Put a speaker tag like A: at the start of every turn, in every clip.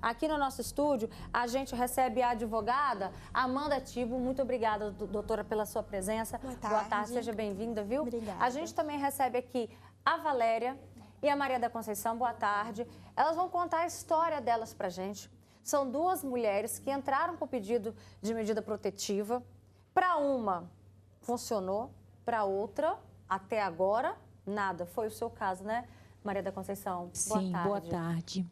A: Aqui no nosso estúdio, a gente recebe a advogada Amanda Tibo. Muito obrigada, doutora, pela sua presença. Boa tarde, seja bem-vinda, viu?
B: Obrigada.
A: A gente também recebe aqui a Valéria e a Maria da Conceição. Boa tarde. Elas vão contar a história delas pra gente. São duas mulheres que entraram com pedido de medida protetiva. Para uma, funcionou. Para outra, até agora, nada. Foi o seu caso, né, Maria da Conceição?
B: Sim, boa tarde.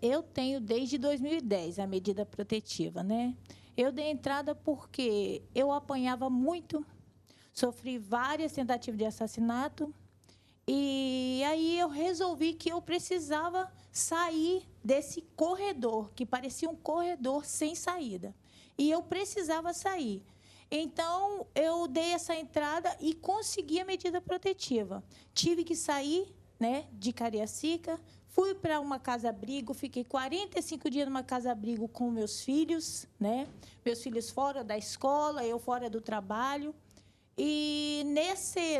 B: Eu tenho desde 2010 a medida protetiva, né? Eu dei entrada porque eu apanhava muito, sofri várias tentativas de assassinato, e aí eu resolvi que eu precisava sair desse corredor, que parecia um corredor sem saída. E eu precisava sair. Então, eu dei essa entrada e consegui a medida protetiva. Tive que sair, né, de Cariacica, fui para uma casa-abrigo, fiquei 45 dias numa casa-abrigo com meus filhos, né? Meus filhos fora da escola, eu fora do trabalho. E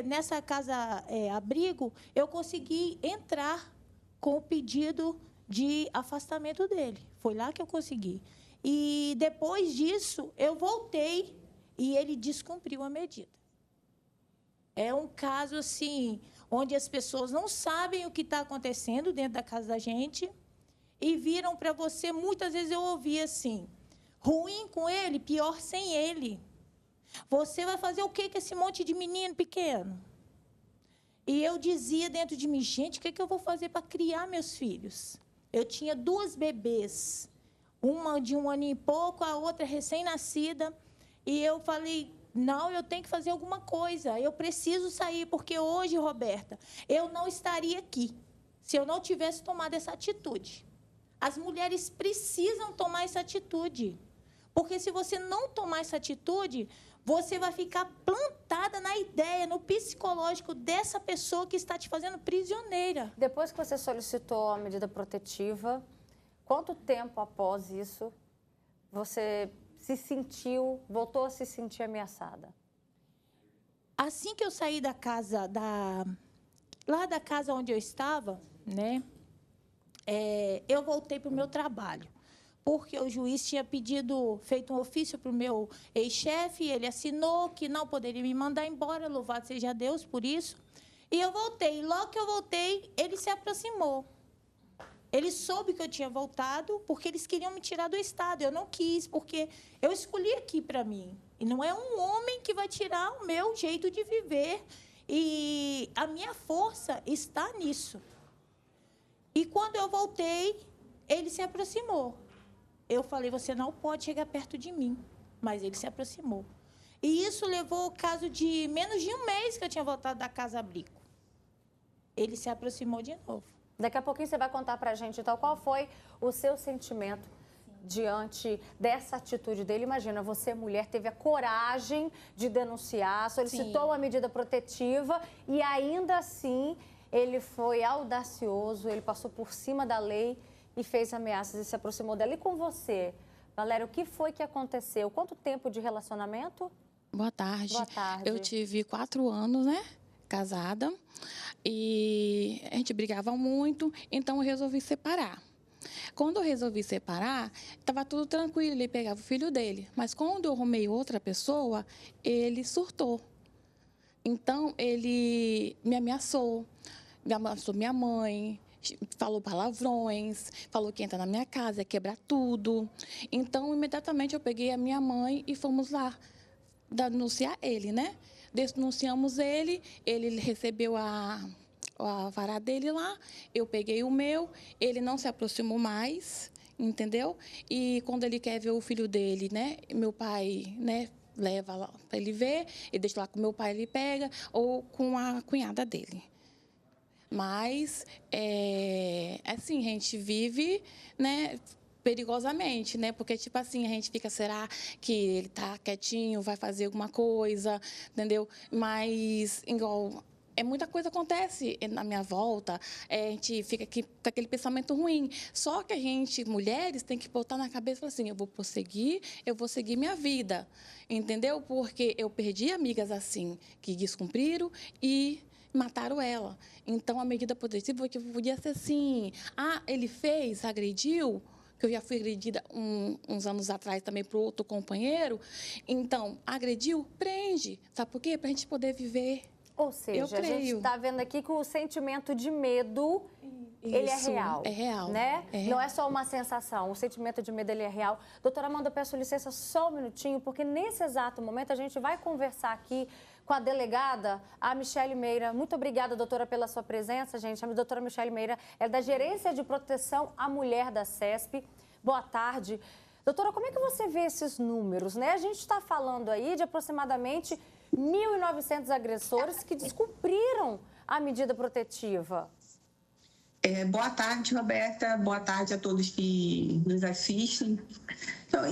B: nessa casa-abrigo, eu consegui entrar com o pedido de afastamento dele. Foi lá que eu consegui. E, depois disso, eu voltei e ele descumpriu a medida. É um caso, assim, onde as pessoas não sabem o que está acontecendo dentro da casa da gente e viram para você, muitas vezes eu ouvi assim, ruim com ele, pior sem ele. Você vai fazer o que com esse monte de menino pequeno? E eu dizia dentro de mim, gente, o que eu vou fazer para criar meus filhos? Eu tinha duas bebês, uma de 1 ano e pouco, a outra recém-nascida, e eu falei, não, eu tenho que fazer alguma coisa, eu preciso sair, porque hoje, Roberta, eu não estaria aqui se eu não tivesse tomado essa atitude. As mulheres precisam tomar essa atitude, porque se você não tomar essa atitude, você vai ficar plantada na ideia, no psicológico dessa pessoa que está te fazendo prisioneira.
A: Depois que você solicitou a medida protetiva, quanto tempo após isso você voltou a se sentir ameaçada?
B: Assim que eu saí da casa, lá da casa onde eu estava, né, eu voltei para o meu trabalho, porque o juiz tinha feito um ofício para o meu ex-chefe, ele assinou que não poderia me mandar embora, louvado seja Deus por isso, e eu voltei. Logo que eu voltei, ele se aproximou. Ele soube que eu tinha voltado, porque eles queriam me tirar do estado. Eu não quis, porque eu escolhi aqui para mim. E não é um homem que vai tirar o meu jeito de viver. E a minha força está nisso. E quando eu voltei, ele se aproximou. Eu falei, você não pode chegar perto de mim. Mas ele se aproximou. E isso levou ao caso de menos de 1 mês que eu tinha voltado da casa-abrigo. Ele se aproximou de novo.
A: Daqui a pouquinho você vai contar pra gente, então, qual foi o seu sentimento diante dessa atitude dele. Imagina, você, mulher, teve a coragem de denunciar, solicitou uma medida protetiva e ainda assim ele foi audacioso, ele passou por cima da lei e fez ameaças e se aproximou dela. E com você, Valéria, o que foi que aconteceu? Quanto tempo de relacionamento?
C: Boa tarde.
A: Boa tarde.
C: Eu tive 4 anos, né? Casada, e a gente brigava muito, então eu resolvi separar. Quando eu resolvi separar, estava tudo tranquilo, ele pegava o filho dele. Mas quando eu arrumei outra pessoa, ele surtou. Então, ele me ameaçou minha mãe, falou palavrões, falou que ia entrar na minha casa, ia quebrar tudo. Então, imediatamente eu peguei a minha mãe e fomos lá denunciar ele, né? Denunciamos ele recebeu a vara dele lá, eu peguei o meu, ele não se aproximou mais, entendeu? E quando ele quer ver o filho dele, né, meu pai, né, leva lá para ele ver, e deixa lá com meu pai, ele pega, ou com a cunhada dele. Mas, assim, a gente vive, né, perigosamente, né? Porque, tipo assim, a gente fica, será que ele tá quietinho, vai fazer alguma coisa, entendeu? Mas, igual, muita coisa acontece na minha volta, a gente fica aqui com aquele pensamento ruim. Só que a gente, mulheres, tem que botar na cabeça assim, eu vou seguir minha vida, entendeu? Porque eu perdi amigas assim, que descumpriram e mataram ela. Então, a medida protetiva que podia ser assim, ele fez, agrediu, que eu já fui agredida uns anos atrás também por outro companheiro. Então, agrediu, prende. Sabe por quê? Para a gente poder viver.
A: Ou seja, a gente está vendo aqui que o sentimento de medo, ele é real.
C: É real.
A: Né?
C: É real.
A: Não é só uma sensação, o sentimento de medo, ele é real. Doutora Amanda, eu peço licença só um minutinho, porque nesse exato momento a gente vai conversar aqui com a delegada, a Michele Meira. Muito obrigada, doutora, pela sua presença, gente. A doutora Michele Meira é da Gerência de Proteção à Mulher da CESP. Boa tarde. Doutora, como é que você vê esses números, né? A gente está falando aí de aproximadamente 1.900 agressores que descumpriram a medida protetiva.
D: Boa tarde, Roberta. Boa tarde a todos que nos assistem. Então,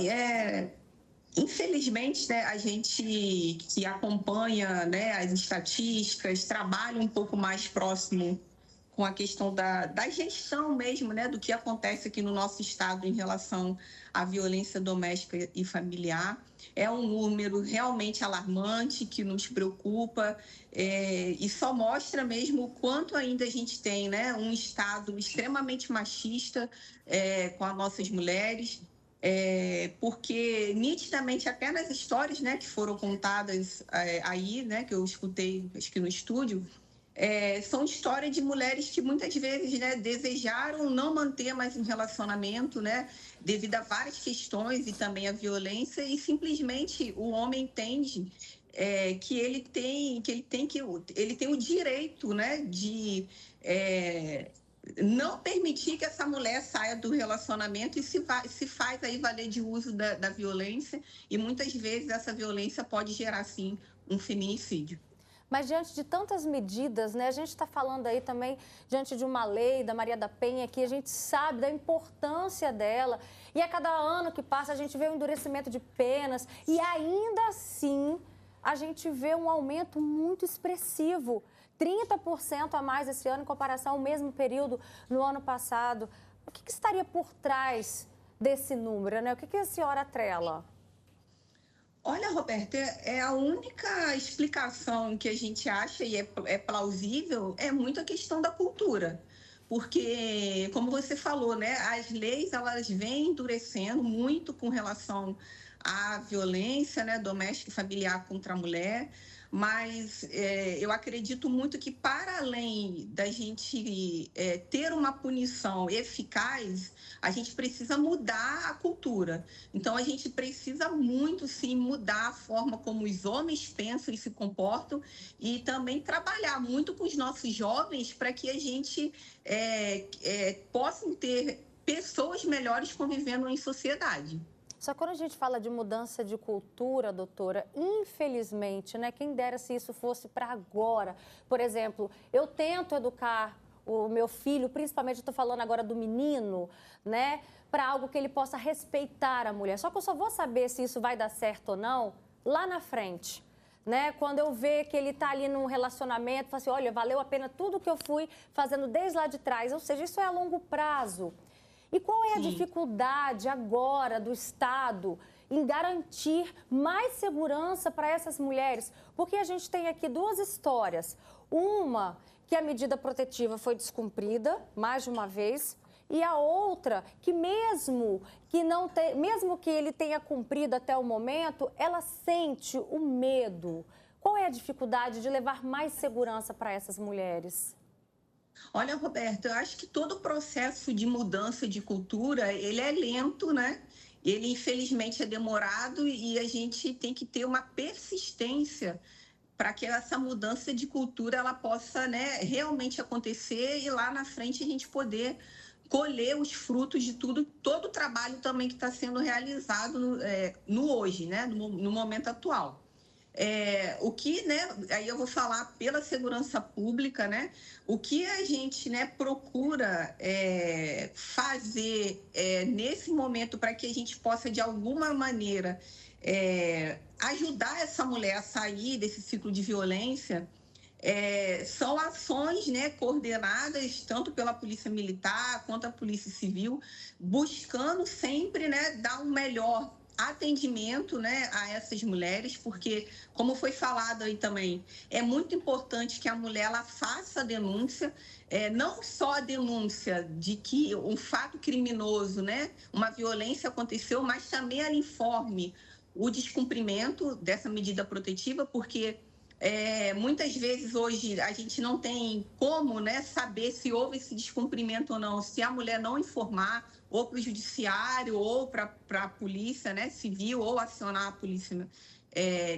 D: infelizmente, né, a gente que acompanha, né, as estatísticas, trabalha um pouco mais próximo com a questão da gestão mesmo, né, do que acontece aqui no nosso estado em relação à violência doméstica e familiar. É um número realmente alarmante, que nos preocupa, e só mostra mesmo o quanto ainda a gente tem, né, um estado extremamente machista com as nossas mulheres, porque nitidamente até nas histórias, né, que foram contadas aí, né, que eu escutei acho que no estúdio, são histórias de mulheres que muitas vezes, né, desejaram não manter mais um relacionamento, né, devido a várias questões e também a violência, e simplesmente o homem entende que ele tem o direito, né, de não permitir que essa mulher saia do relacionamento e se faz aí valer de uso da violência, e muitas vezes essa violência pode gerar, sim, um feminicídio.
A: Mas diante de tantas medidas, né, a gente está falando aí também diante de uma lei da Maria da Penha, que a gente sabe da importância dela, e a cada ano que passa a gente vê um endurecimento de penas, e ainda assim a gente vê um aumento muito expressivo, 30% a mais esse ano em comparação ao mesmo período no ano passado. O que estaria por trás desse número, né? O que a senhora atrela?
D: Olha, Roberta, a única explicação que a gente acha e é plausível é muito a questão da cultura. Porque, como você falou, né, as leis elas vêm endurecendo muito com relação à violência, né, doméstica e familiar contra a mulher, mas eu acredito muito que, para além da gente ter uma punição eficaz, a gente precisa mudar a cultura. Então, a gente precisa muito, sim, mudar a forma como os homens pensam e se comportam, e também trabalhar muito com os nossos jovens para que a gente possa ter pessoas melhores convivendo em sociedade.
A: Só que quando a gente fala de mudança de cultura, doutora, infelizmente, né, quem dera se isso fosse para agora. Por exemplo, eu tento educar o meu filho, principalmente, estou falando agora do menino, né, para algo que ele possa respeitar a mulher. Só que eu só vou saber se isso vai dar certo ou não lá na frente. Né? Quando eu ver que ele está ali num relacionamento, falo assim, olha, valeu a pena tudo que eu fui fazendo desde lá de trás. Ou seja, isso é a longo prazo. E qual é a dificuldade agora do Estado em garantir mais segurança para essas mulheres? Porque a gente tem aqui duas histórias. Uma, que a medida protetiva foi descumprida mais de uma vez, e a outra, que mesmo que ele tenha cumprido até o momento, ela sente o medo. Qual é a dificuldade de levar mais segurança para essas mulheres?
D: Olha, Roberto, eu acho que todo o processo de mudança de cultura, ele é lento, né? Ele, infelizmente, é demorado, e a gente tem que ter uma persistência para que essa mudança de cultura ela possa, né, realmente acontecer, e lá na frente a gente poder colher os frutos de todo o trabalho também que está sendo realizado no hoje, né, no momento atual. O que, né, aí eu vou falar pela segurança pública, né, o que a gente, né, procura fazer nesse momento para que a gente possa, de alguma maneira, ajudar essa mulher a sair desse ciclo de violência, são ações, né, coordenadas tanto pela Polícia Militar quanto a Polícia Civil, buscando sempre, né, dar um melhor atendimento, né, a essas mulheres, porque, como foi falado aí também, é muito importante que a mulher ela faça a denúncia, não só a denúncia de que um fato criminoso, né, uma violência aconteceu, mas também ela informe o descumprimento dessa medida protetiva, porque muitas vezes hoje a gente não tem como, né, saber se houve esse descumprimento ou não, se a mulher não informar ou para o judiciário ou para a polícia, né, civil, ou acionar a polícia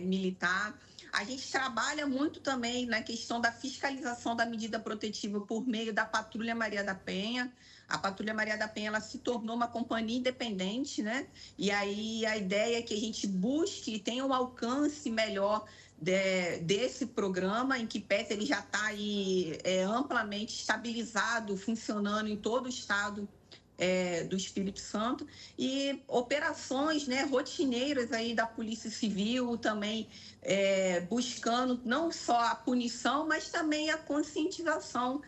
D: militar. A gente trabalha muito também na questão da fiscalização da medida protetiva por meio da Patrulha Maria da Penha. A Patrulha Maria da Penha ela se tornou uma companhia independente, né? E aí a ideia é que a gente busque e tenha um alcance melhor desse programa, em que PET ele já está aí amplamente estabilizado, funcionando em todo o estado do Espírito Santo, e operações, né, rotineiras aí da Polícia Civil também buscando não só a punição, mas também a conscientização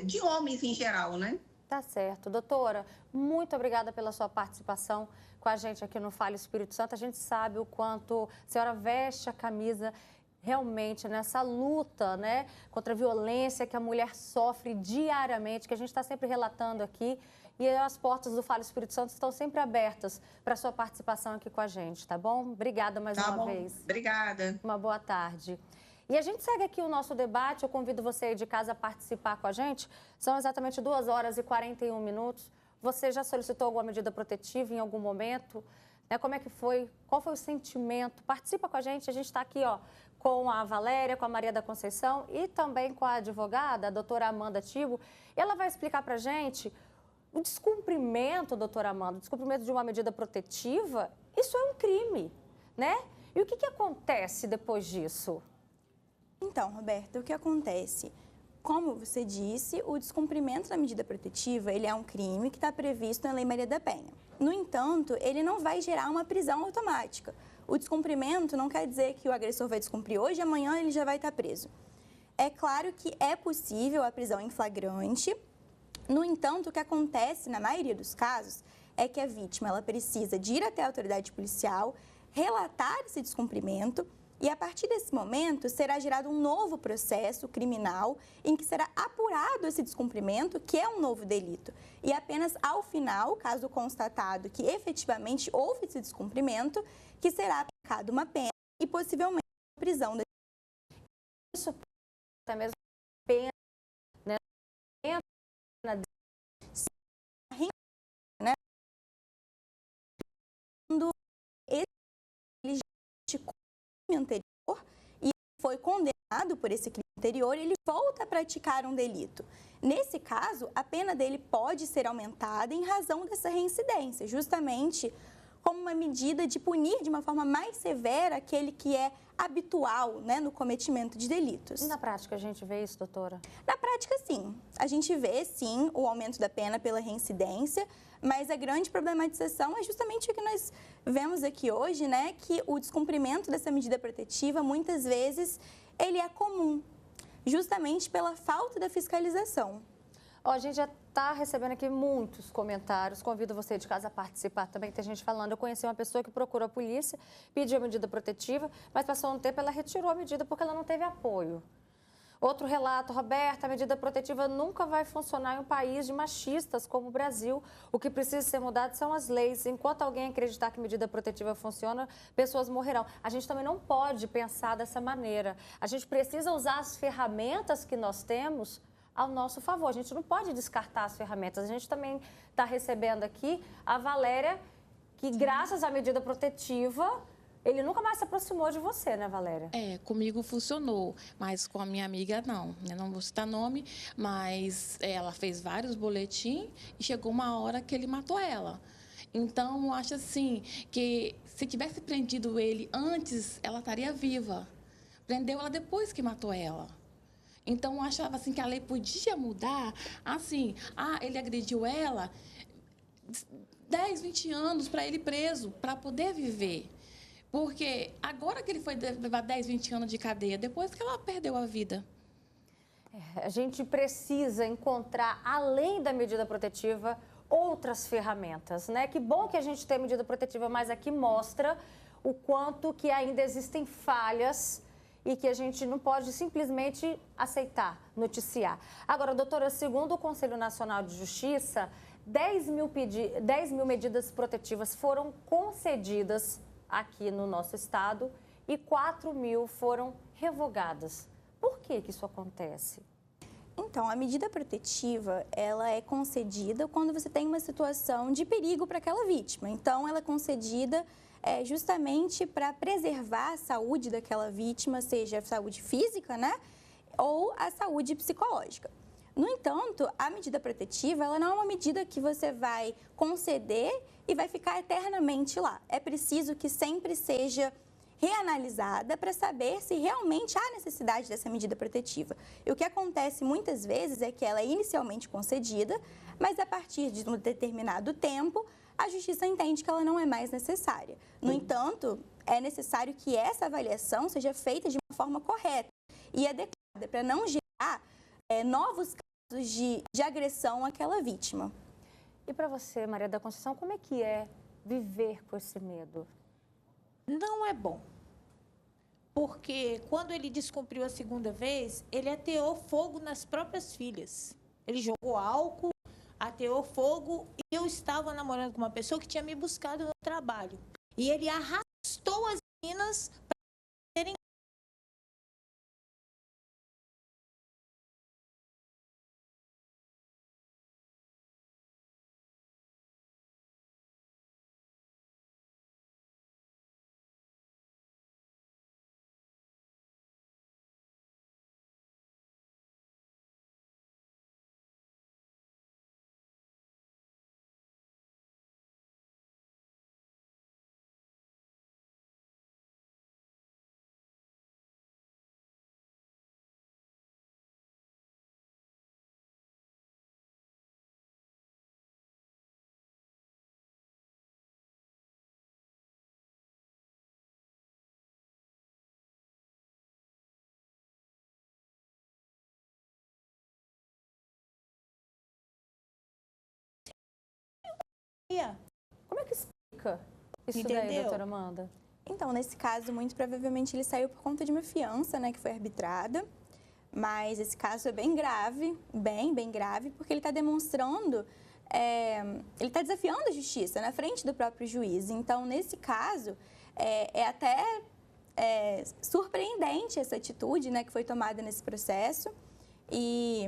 D: de homens em geral, né?
A: Tá certo. Doutora, muito obrigada pela sua participação com a gente aqui no Fale Espírito Santo. A gente sabe o quanto a senhora veste a camisa realmente nessa luta, né, contra a violência que a mulher sofre diariamente, que a gente está sempre relatando aqui. E as portas do Fale Espírito Santo estão sempre abertas para a sua participação aqui com a gente, tá bom? Obrigada mais uma vez.
D: Obrigada.
A: Uma boa tarde. E a gente segue aqui o nosso debate. Eu convido você aí de casa a participar com a gente. São exatamente 2 horas e 41 minutos. Você já solicitou alguma medida protetiva em algum momento? Como é que foi? Qual foi o sentimento? Participa com a gente. A gente está aqui, ó, com a Valéria, com a Maria da Conceição e também com a advogada, a doutora Amanda Tibo. Ela vai explicar para a gente o descumprimento, doutora Amanda, o descumprimento de uma medida protetiva. Isso é um crime, né? E o que acontece depois disso?
E: Então, Roberta, o que acontece? Como você disse, o descumprimento da medida protetiva, ele é um crime que está previsto na Lei Maria da Penha. No entanto, ele não vai gerar uma prisão automática. O descumprimento não quer dizer que o agressor vai descumprir hoje e amanhã ele já vai estar preso. É claro que é possível a prisão em flagrante. No entanto, o que acontece na maioria dos casos é que a vítima ela precisa de ir até a autoridade policial, relatar esse descumprimento, e a partir desse momento será gerado um novo processo criminal em que será apurado esse descumprimento, que é um novo delito. E apenas ao final, caso constatado que efetivamente houve esse descumprimento, que será aplicada uma pena e possivelmente prisão.
A: Isso até mesmo pena, né?
E: Né? Quando ele anterior e foi condenado por esse crime anterior, ele volta a praticar um delito. Nesse caso, a pena dele pode ser aumentada em razão dessa reincidência, justamente como uma medida de punir de uma forma mais severa aquele que é habitual, né, no cometimento de delitos.
A: E na prática a gente vê isso, doutora?
E: Na prática, sim. A gente vê, sim, o aumento da pena pela reincidência, mas a grande problematização é justamente o que nós vemos aqui hoje, né, que o descumprimento dessa medida protetiva, muitas vezes, ele é comum, justamente pela falta da fiscalização.
A: A gente já está recebendo aqui muitos comentários. Convido você de casa a participar também. Tem gente falando, eu conheci uma pessoa que procurou a polícia, pediu a medida protetiva, mas passou um tempo, ela retirou a medida porque ela não teve apoio. Outro relato, Roberta, a medida protetiva nunca vai funcionar em um país de machistas como o Brasil. O que precisa ser mudado são as leis. Enquanto alguém acreditar que medida protetiva funciona, pessoas morrerão. A gente também não pode pensar dessa maneira. A gente precisa usar as ferramentas que nós temos ao nosso favor. A gente não pode descartar as ferramentas. A gente também está recebendo aqui a Valéria, que graças à medida protetiva, ele nunca mais se aproximou de você, né, Valéria?
C: Comigo funcionou, mas com a minha amiga não. Eu não vou citar nome, mas ela fez vários boletins e chegou uma hora que ele matou ela. Então, eu acho assim, que se tivesse prendido ele antes, ela estaria viva. Prendeu ela depois que matou ela. Então, eu achava assim que a lei podia mudar, assim, ele agrediu ela, 10, 20 anos para ele preso, para poder viver. Porque agora que ele foi levar 10, 20 anos de cadeia, depois que ela perdeu a vida.
A: A gente precisa encontrar, além da medida protetiva, outras ferramentas, né? Que bom que a gente tem medida protetiva, mas aqui mostra o quanto que ainda existem falhas e que a gente não pode simplesmente aceitar, noticiar. Agora, doutora, segundo o Conselho Nacional de Justiça, 10 mil medidas protetivas foram concedidas aqui no nosso estado e 4 mil foram revogadas. Por que isso acontece?
E: Então, a medida protetiva, ela é concedida quando você tem uma situação de perigo para aquela vítima. Então, ela é concedida justamente para preservar a saúde daquela vítima, seja a saúde física, né, ou a saúde psicológica. No entanto, a medida protetiva, ela não é uma medida que você vai conceder e vai ficar eternamente lá. É preciso que sempre seja reanalisada para saber se realmente há necessidade dessa medida protetiva. E o que acontece muitas vezes é que ela é inicialmente concedida, mas a partir de um determinado tempo, a Justiça entende que ela não é mais necessária. No entanto, é necessário que essa avaliação seja feita de uma forma correta e adequada para não gerar novos casos de agressão àquela vítima.
A: E para você, Maria da Conceição, como é que é viver com esse medo?
B: Não é bom. Porque quando ele descumpriu a segunda vez, ele ateou fogo nas próprias filhas. Ele jogou álcool, ateou fogo, e eu estava namorando com uma pessoa que tinha me buscado no trabalho. E ele arrastou as meninas para terem.
A: Como é que explica isso
B: Entendeu?
A: daí, doutora Amanda?
E: Então, nesse caso, muito provavelmente ele saiu por conta de uma fiança, né, que foi arbitrada. Mas esse caso é bem grave, bem grave, porque ele está demonstrando, ele está desafiando a justiça na frente do próprio juiz. Então, nesse caso, é até surpreendente essa atitude, né, que foi tomada nesse processo e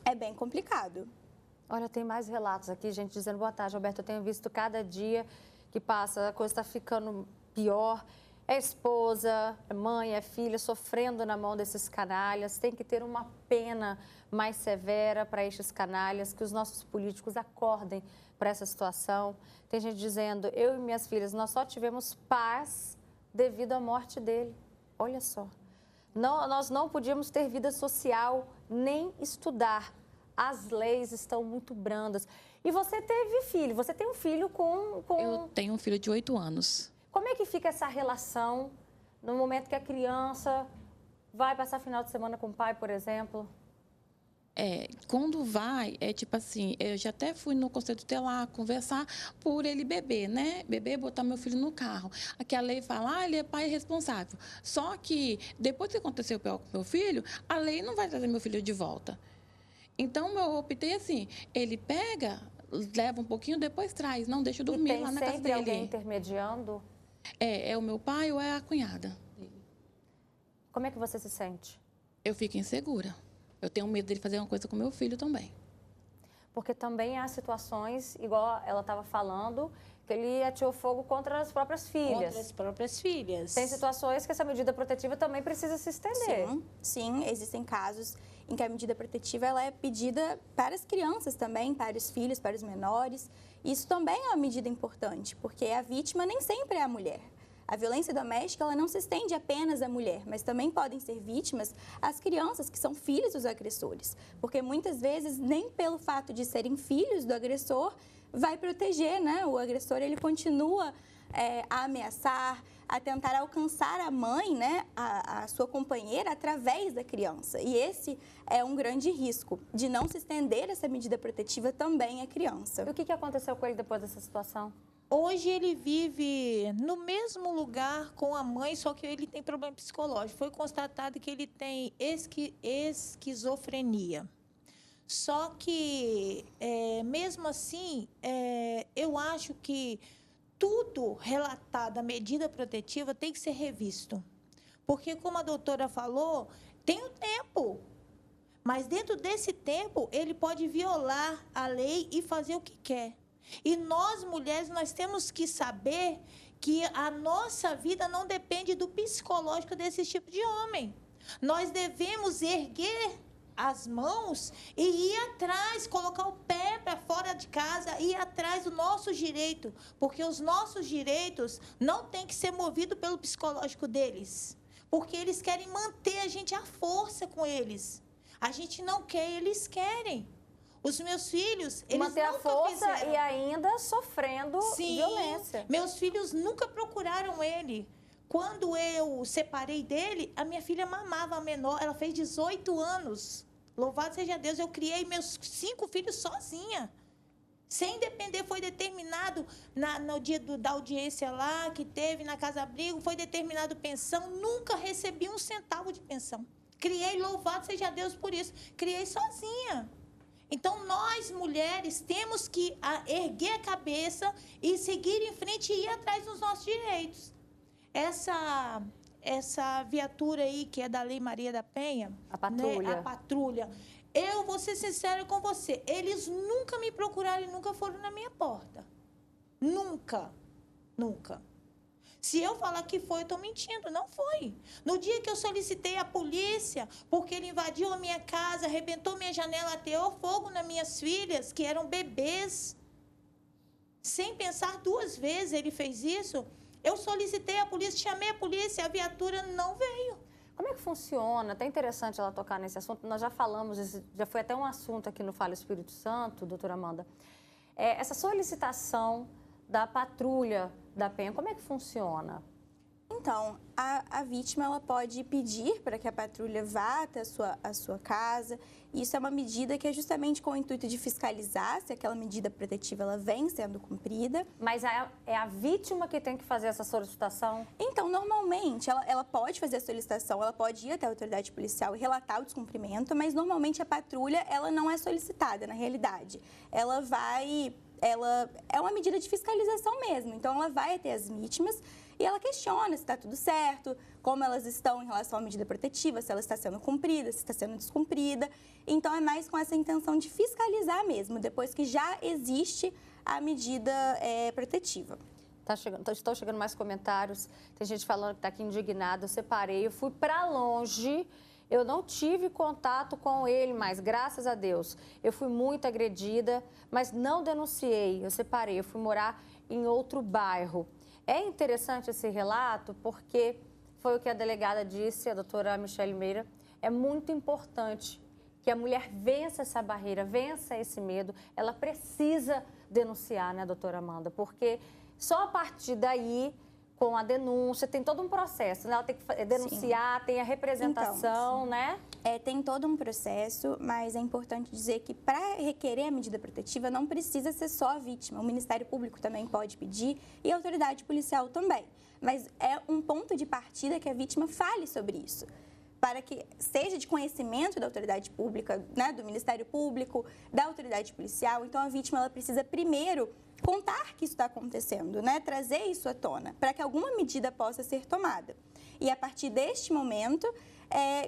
E: é bem complicado.
A: Olha, tem mais relatos aqui, gente dizendo, boa tarde, Roberto, eu tenho visto cada dia que passa, a coisa está ficando pior. É esposa, é mãe, é filha, sofrendo na mão desses canalhas. Tem que ter uma pena mais severa para estes canalhas, que os nossos políticos acordem para essa situação. Tem gente dizendo, eu e minhas filhas, nós só tivemos paz devido à morte dele. Olha só. Não, nós não podíamos ter vida social, nem estudar. As leis estão muito brandas. E você teve filho, você tem um filho com...
C: Eu tenho um filho de 8 anos.
A: Como é que fica essa relação no momento que a criança vai passar final de semana com o pai, por exemplo?
C: Quando vai, tipo assim, eu já até fui no Conselho Tutelar conversar por ele beber, né? Beber, botar meu filho no carro. Aqui a lei fala, ele é pai responsável. Só que, depois que aconteceu o pior com meu filho, a lei não vai trazer meu filho de volta. Então, eu optei assim, ele pega, leva um pouquinho, depois traz. Não, deixa eu dormir lá na casa dele.
A: E tem sempre alguém intermediando?
C: É o meu pai ou é a cunhada dele.
A: Como é que você se sente?
C: Eu fico insegura. Eu tenho medo dele fazer uma coisa com meu filho também.
A: Porque também há situações, igual ela estava falando, que ele ateou fogo contra as próprias filhas.
B: Contra as próprias filhas.
A: Tem situações que essa medida protetiva também precisa se estender.
E: Sim, existem casos em que a medida protetiva ela é pedida para as crianças também, para os filhos, para os menores. Isso também é uma medida importante, porque a vítima nem sempre é a mulher. A violência doméstica, ela não se estende apenas à mulher, mas também podem ser vítimas as crianças que são filhos dos agressores. Porque muitas vezes, nem pelo fato de serem filhos do agressor, vai proteger, né? O agressor, ele continua a ameaçar, a tentar alcançar a mãe, né, a sua companheira, através da criança. E esse é um grande risco, de não se estender essa medida protetiva também à criança.
A: E o que aconteceu com ele depois dessa situação?
B: Hoje ele vive no mesmo lugar com a mãe, só que ele tem problema psicológico. Foi constatado que ele tem esquizofrenia. Só que, mesmo assim, eu acho que tudo relatado à medida protetiva tem que ser revisto. Porque, como a doutora falou, tem um tempo. Mas, dentro desse tempo, ele pode violar a lei e fazer o que quer. E nós, mulheres, nós temos que saber que a nossa vida não depende do psicológico desse tipo de homem. Nós devemos erguer as mãos e ir atrás, colocar o pé para fora de casa, ir atrás do nosso direito, porque os nossos direitos não têm que ser movidos pelo psicológico deles, porque eles querem manter a gente à força com eles. A gente não quer, eles querem. Os meus filhos, eles
A: manter a
B: nunca
A: força
B: fizeram.
A: E ainda sofrendo violência.
B: Meus filhos nunca procuraram ele. Quando eu separei dele, a minha filha mamava a menor, ela fez 18 anos. Louvado seja Deus, eu criei meus 5 filhos sozinha. Sem depender, foi determinado no dia da audiência lá, que teve na casa-abrigo, foi determinado pensão, nunca recebi um centavo de pensão. Criei, louvado seja Deus por isso, criei sozinha. Então, nós, mulheres, temos que erguer a cabeça e seguir em frente e ir atrás dos nossos direitos. Essa viatura aí, que é da Lei Maria da Penha...
A: A patrulha.
B: Né, a patrulha. Eu vou ser sincera com você. Eles nunca me procuraram e nunca foram na minha porta. Nunca. Nunca. Se eu falar que foi, eu estou mentindo. Não foi. No dia que eu solicitei a polícia, porque ele invadiu a minha casa, arrebentou minha janela, ateou fogo nas minhas filhas, que eram bebês. Sem pensar 2 vezes ele fez isso. Eu solicitei a polícia, chamei a polícia, a viatura não veio.
A: Como é que funciona? Até interessante ela tocar nesse assunto. Nós já falamos, já foi até um assunto aqui no Fala Espírito Santo, doutora Amanda. Essa solicitação da patrulha da Penha, como é que funciona?
E: Então, a vítima ela pode pedir para que a patrulha vá até a sua casa. Isso é uma medida que é justamente com o intuito de fiscalizar se aquela medida protetiva ela vem sendo cumprida.
A: Mas é a vítima que tem que fazer essa solicitação?
E: Então, normalmente, ela pode fazer a solicitação, ela pode ir até a autoridade policial e relatar o descumprimento, mas normalmente a patrulha ela não é solicitada, na realidade. Ela é uma medida de fiscalização mesmo, então ela vai até as vítimas e ela questiona se está tudo certo, como elas estão em relação à medida protetiva, se ela está sendo cumprida, se está sendo descumprida. Então, é mais com essa intenção de fiscalizar mesmo, depois que já existe a medida protetiva.
A: Estão chegando mais comentários, tem gente falando que está aqui indignada, eu separei, eu fui para longe, eu não tive contato com ele, mas graças a Deus, eu fui muito agredida, mas não denunciei, eu separei, eu fui morar em outro bairro. É interessante esse relato porque foi o que a delegada disse, a doutora Michele Meira, é muito importante que a mulher vença essa barreira, vença esse medo, ela precisa denunciar, né, doutora Amanda? Porque só a partir daí, com a denúncia, tem todo um processo, né? Ela tem que denunciar, tem a representação, então, né?
E: Tem todo um processo, mas é importante dizer que para requerer a medida protetiva não precisa ser só a vítima. O Ministério Público também pode pedir e a autoridade policial também. Mas é um ponto de partida que a vítima fale sobre isso, para que seja de conhecimento da autoridade pública, né, do Ministério Público, da autoridade policial. Então, a vítima ela precisa primeiro contar que isso está acontecendo, né, trazer isso à tona, para que alguma medida possa ser tomada. E a partir deste momento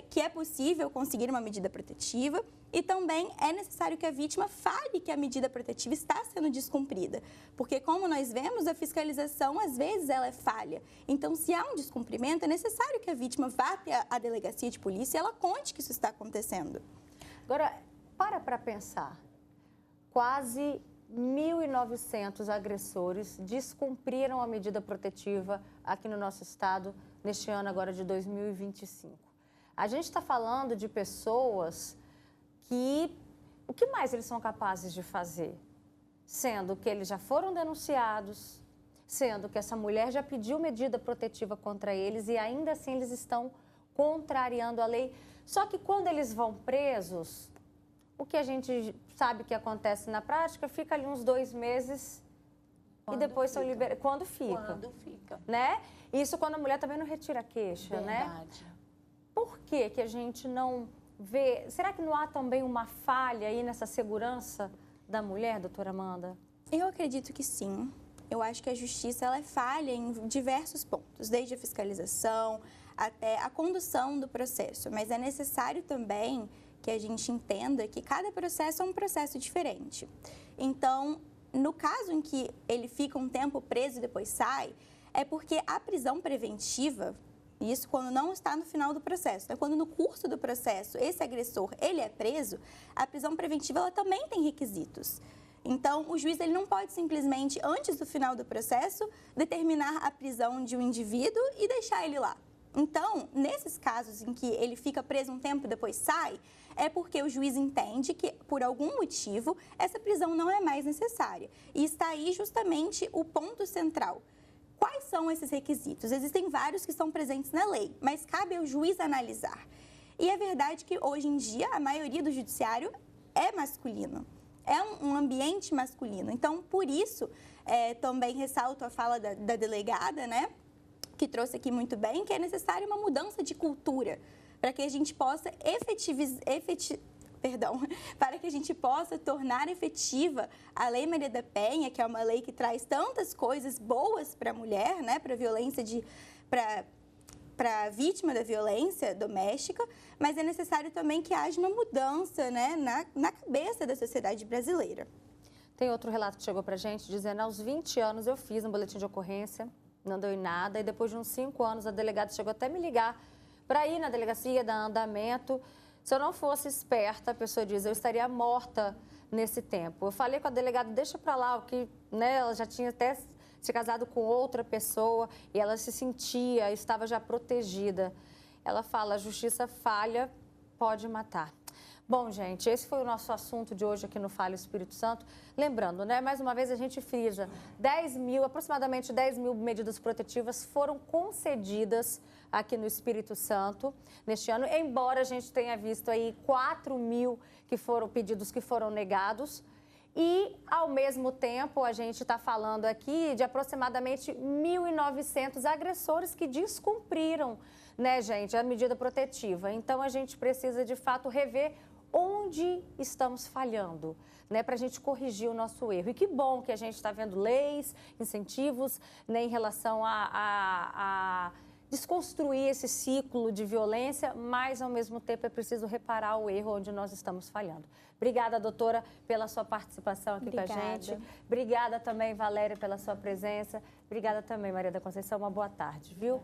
E: que é possível conseguir uma medida protetiva e também é necessário que a vítima fale que a medida protetiva está sendo descumprida. Porque, como nós vemos, a fiscalização, às vezes, ela é falha. Então, se há um descumprimento, é necessário que a vítima vá até a delegacia de polícia e ela conte que isso está acontecendo.
A: Agora, para pensar. Quase 1.900 agressores descumpriram a medida protetiva aqui no nosso estado neste ano agora de 2025. A gente está falando de pessoas que... O que mais eles são capazes de fazer? Sendo que eles já foram denunciados, sendo que essa mulher já pediu medida protetiva contra eles e ainda assim eles estão contrariando a lei. Só que quando eles vão presos, o que a gente sabe que acontece na prática, fica ali uns 2 meses e depois são liberados. Quando fica. Né? Isso quando a mulher também não retira a queixa, né? Por que que a gente não vê... Será que não há também uma falha aí nessa segurança da mulher, doutora Amanda?
E: Eu acredito que sim. Eu acho que a justiça ela é falha em diversos pontos, desde a fiscalização até a condução do processo. Mas é necessário também que a gente entenda que cada processo é um processo diferente. Então, no caso em que ele fica um tempo preso e depois sai, é porque a prisão preventiva, isso quando não está no final do processo, né? Quando no curso do processo esse agressor ele é preso, a prisão preventiva ela também tem requisitos. Então, o juiz ele não pode simplesmente, antes do final do processo, determinar a prisão de um indivíduo e deixar ele lá. Então, nesses casos em que ele fica preso um tempo e depois sai, é porque o juiz entende que, por algum motivo, essa prisão não é mais necessária. E está aí justamente o ponto central. Quais são esses requisitos? Existem vários que estão presentes na lei, mas cabe ao juiz analisar. E é verdade que, hoje em dia, a maioria do judiciário é masculino. É um ambiente masculino. Então, por isso, também ressalto a fala da delegada, né, que trouxe aqui muito bem, que é necessária uma mudança de cultura para que a gente possa para que a gente possa tornar efetiva a Lei Maria da Penha, que é uma lei que traz tantas coisas boas para a mulher, né, para a violência para a vítima da violência doméstica, mas é necessário também que haja uma mudança, né, na cabeça da sociedade brasileira.
A: Tem outro relato que chegou para a gente, dizendo, aos 20 anos eu fiz um boletim de ocorrência, não deu em nada, e depois de uns 5 anos a delegada chegou até a me ligar para ir na delegacia, dar andamento. Se eu não fosse esperta, a pessoa diz, eu estaria morta nesse tempo. Eu falei com a delegada, deixa para lá, o que, né, ela já tinha até se casado com outra pessoa e ela se sentia, estava já protegida. Ela fala, a justiça falha, pode matar. Bom, gente, esse foi o nosso assunto de hoje aqui no Fale Espírito Santo. Lembrando, né, mais uma vez a gente frisa, aproximadamente 10 mil medidas protetivas foram concedidas aqui no Espírito Santo neste ano, embora a gente tenha visto aí 4 mil pedidos que foram negados. E, ao mesmo tempo, a gente está falando aqui de aproximadamente 1.900 agressores que descumpriram, né, gente, a medida protetiva. Então, a gente precisa, de fato, rever onde estamos falhando, né, para a gente corrigir o nosso erro. E que bom que a gente está vendo leis, incentivos, né, em relação a desconstruir esse ciclo de violência, mas, ao mesmo tempo, é preciso reparar o erro onde nós estamos falhando. Obrigada, doutora, pela sua participação aqui com a gente. Obrigada também, Valéria, pela sua presença. Obrigada também, Maria da Conceição. Uma boa tarde, viu?